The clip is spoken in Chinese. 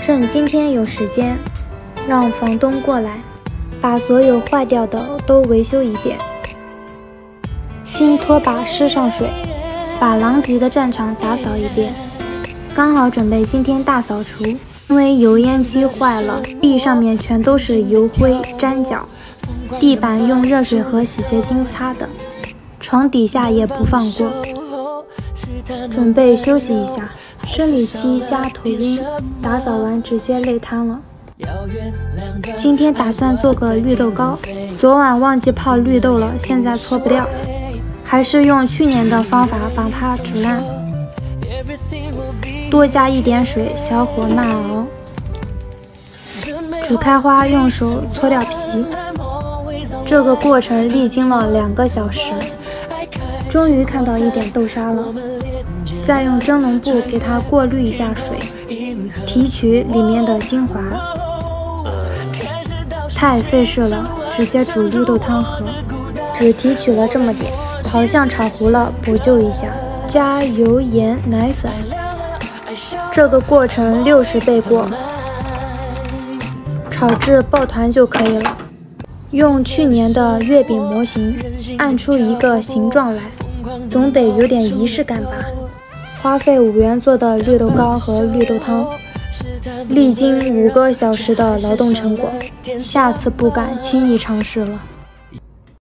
趁今天有时间，让房东过来，把所有坏掉的都维修一遍。新拖把施上水，把狼藉的战场打扫一遍。刚好准备今天大扫除，因为油烟机坏了，地上面全都是油灰粘脚，地板用热水和洗洁精擦的，床底下也不放过。准备休息一下，生理期加头晕，打扫完直接累瘫了。今天打算做个绿豆糕，昨晚忘记泡绿豆了，现在搓不掉，还是用去年的方法把它煮烂，多加一点水，小火慢熬。煮开花，用手搓掉皮，这个过程历经了2个小时，终于看到一点豆沙了。再用蒸笼布给它过滤一下水，提取里面的精华。太费事了，直接煮绿豆汤喝，只提取了这么点，好像炒糊了，补救一下，加油盐奶粉。这个过程60倍过，炒至抱团就可以了。用去年的月饼模型按出一个形状来，总得有点仪式感吧。花费5元做的绿豆糕和绿豆汤，历经5个小时的劳动成果，下次不敢轻易尝试了。